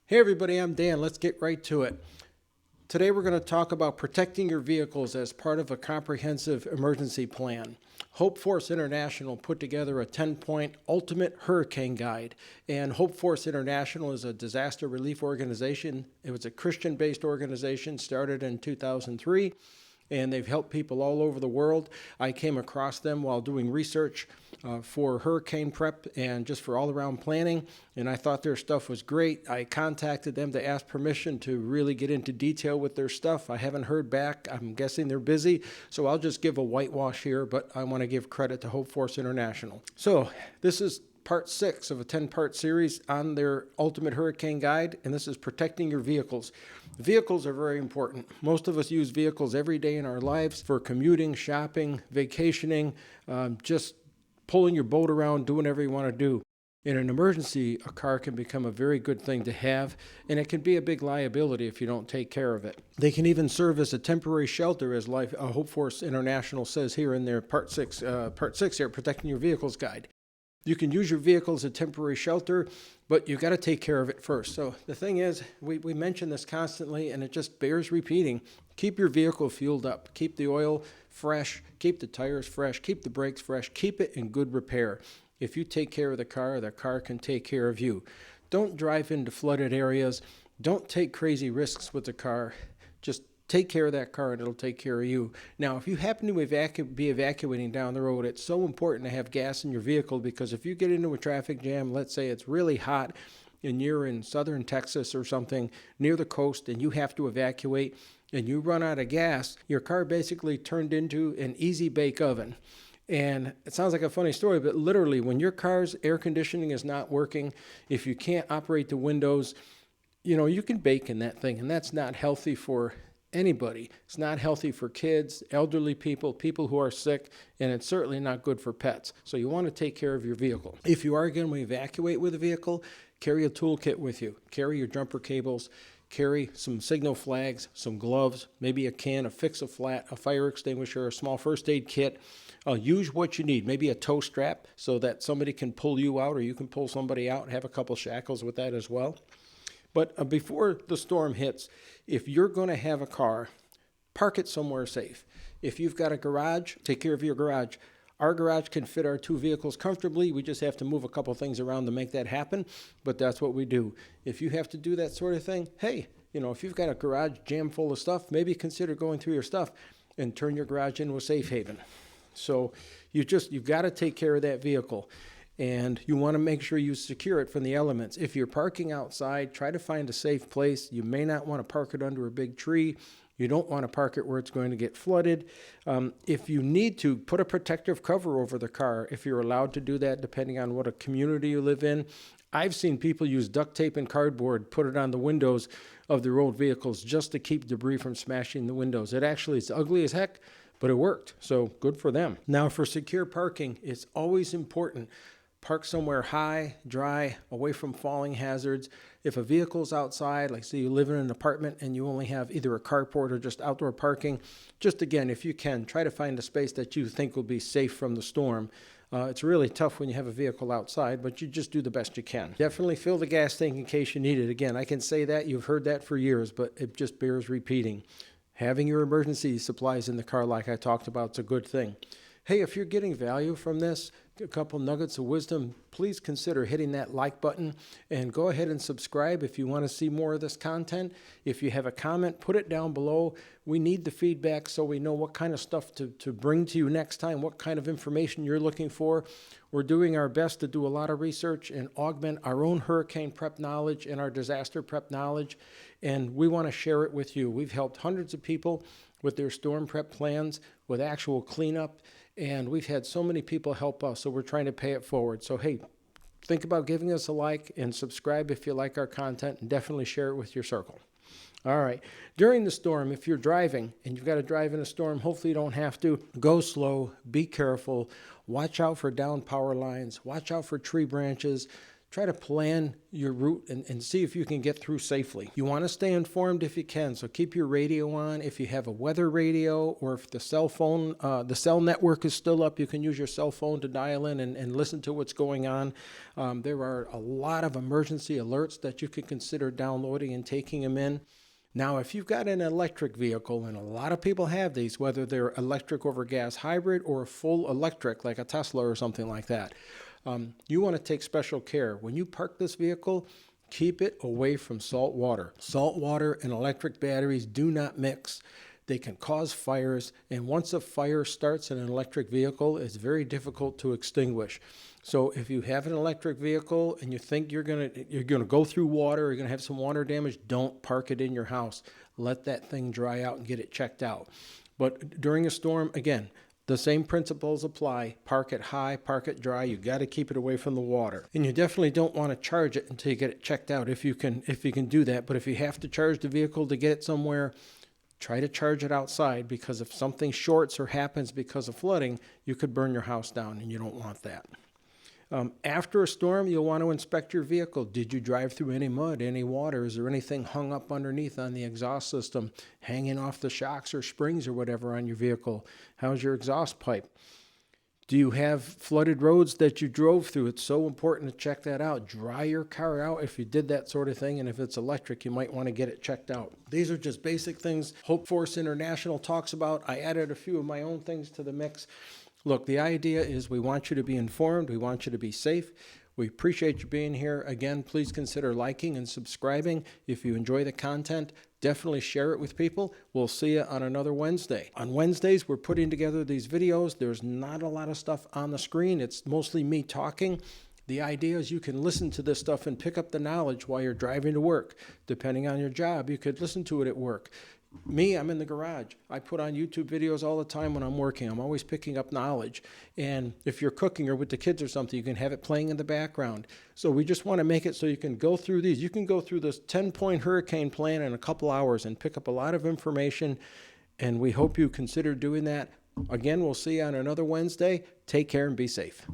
Hey everybody, I'm Dan. Let's get right to it. Today we're going to talk about protecting your vehicles as part of a comprehensive emergency plan. Hope Force International put together a 10-point ultimate hurricane guide. And Hope Force International is a disaster relief organization. It was a Christian-based organization started in 2003, and they've helped people all over the world. I came across them while doing research for hurricane prep and just for all-around planning, and I thought their stuff was great. I contacted them to ask permission to really get into detail with their stuff. I haven't heard back. I'm guessing they're busy, so I'll just give a whitewash here, but I want to give credit to Hope Force International. So this is part 6 of a 10-part series on their Ultimate Hurricane Guide, and this is protecting your vehicles. Vehicles are very important. Most of us use vehicles every day in our lives for commuting, shopping, vacationing, just pulling your boat around, doing whatever you want to do. In an emergency, a car can become a very good thing to have, and it can be a big liability if you don't take care of it. They can even serve as a temporary shelter, as Hope Force International says here in their part 6 here, Protecting Your Vehicles Guide. You can use your vehicle as a temporary shelter, but you've got to take care of it first. So the thing is, we mention this constantly, and it just bears repeating. Keep your vehicle fueled up. Keep the oil fresh. Keep the tires fresh. Keep the brakes fresh. Keep it in good repair. If you take care of the car can take care of you. Don't drive into flooded areas. Don't take crazy risks with the car. Just take care of that car and it'll take care of you. Now, if you happen to be evacuating down the road, it's so important to have gas in your vehicle, because if you get into a traffic jam, let's say it's really hot and you're in southern Texas or something near the coast and you have to evacuate and you run out of gas, your car basically turned into an easy bake oven. And it sounds like a funny story, but literally when your car's air conditioning is not working, if you can't operate the windows, you can bake in that thing, and that's not healthy for anybody. It's not healthy for kids, elderly people, people who are sick, and it's certainly not good for pets. So you want to take care of your vehicle. If you are going to evacuate with a vehicle, carry a toolkit with you. Carry your jumper cables, carry some signal flags, some gloves, maybe a can of Fix-A-Flat, a fire extinguisher, a small first aid kit. Use what you need, maybe a tow strap so that somebody can pull you out or you can pull somebody out. Have a couple shackles with that as well. But before the storm hits, if you're going to have a car, park it somewhere safe. If you've got a garage, take care of your garage. Our garage can fit our 2 vehicles comfortably. We just have to move a couple things around to make that happen, but that's what we do. If you have to do that sort of thing, hey, if you've got a garage jam full of stuff, maybe consider going through your stuff and turn your garage into a safe haven. So you've got to take care of that vehicle. And you want to make sure you secure it from the elements. If you're parking outside, try to find a safe place. You may not want to park it under a big tree. You don't want to park it where it's going to get flooded. If you need to, put a protective cover over the car, if you're allowed to do that, depending on what a community you live in. I've seen people use duct tape and cardboard, put it on the windows of their old vehicles just to keep debris from smashing the windows. It's ugly as heck, but it worked, so good for them. Now, for secure parking, it's always important. Park somewhere high, dry, away from falling hazards. If a vehicle's outside, like say you live in an apartment and you only have either a carport or just outdoor parking, just again, if you can, try to find a space that you think will be safe from the storm. It's really tough when you have a vehicle outside, but you just do the best you can. Definitely fill the gas tank in case you need it. Again, I can say that, you've heard that for years, but it just bears repeating. Having your emergency supplies in the car, like I talked about, is a good thing. Hey, if you're getting value from this, a couple nuggets of wisdom, please consider hitting that like button and go ahead and subscribe if you want to see more of this content. If you have a comment, put it down below. We need the feedback so we know what kind of stuff to bring to you next time, what kind of information you're looking for. We're doing our best to do a lot of research and augment our own hurricane prep knowledge and our disaster prep knowledge, and we want to share it with you. We've helped hundreds of people with their storm prep plans, with actual cleanup, and we've had so many people help us, so we're trying to pay it forward. So hey, think about giving us a like and subscribe if you like our content, and definitely share it with your circle. All right, during the storm, if you're driving and you've got to drive in a storm, hopefully you don't have to, go slow, be careful, watch out for downed power lines, watch out for tree branches, try to plan your route and see if you can get through safely. You want to stay informed if you can, so keep your radio on. If you have a weather radio, or if the cell phone, the cell network is still up, you can use your cell phone to dial in and listen to what's going on. There are a lot of emergency alerts that you could consider downloading and taking them in. Now, if you've got an electric vehicle, and a lot of people have these, whether they're electric over gas hybrid or a full electric like a Tesla or something like that, you want to take special care. When you park this vehicle, keep it away from salt water. Salt water and electric batteries do not mix. They can cause fires, and once a fire starts in an electric vehicle, it's very difficult to extinguish. So if you have an electric vehicle and you think you're gonna go through water, you're gonna have some water damage, don't park it in your house. Let that thing dry out and get it checked out. But during a storm, again, the same principles apply. Park it high, park it dry. You got to keep it away from the water. And you definitely don't want to charge it until you get it checked out, if you can do that. But if you have to charge the vehicle to get it somewhere, try to charge it outside, because if something shorts or happens because of flooding, you could burn your house down, and you don't want that. After a storm, you'll want to inspect your vehicle. Did you drive through any mud, any water? Is there anything hung up underneath on the exhaust system, hanging off the shocks or springs or whatever on your vehicle? How's your exhaust pipe? Do you have flooded roads that you drove through? It's so important to check that out. Dry your car out if you did that sort of thing, and if it's electric, you might want to get it checked out. These are just basic things Hope Force International talks about. I added a few of my own things to the mix. Look, the idea is we want you to be informed. We want you to be safe. We appreciate you being here. Again, please consider liking and subscribing. If you enjoy the content, definitely share it with people. We'll see you on another Wednesday. On Wednesdays, we're putting together these videos. There's not a lot of stuff on the screen. It's mostly me talking. The idea is you can listen to this stuff and pick up the knowledge while you're driving to work. Depending on your job, you could listen to it at work. Me, I'm in the garage. I put on YouTube videos all the time when I'm working. I'm always picking up knowledge. And if you're cooking or with the kids or something, you can have it playing in the background. So we just want to make it so you can go through these. You can go through this 10-point hurricane plan in a couple hours and pick up a lot of information. And we hope you consider doing that. Again, we'll see you on another Wednesday. Take care and be safe.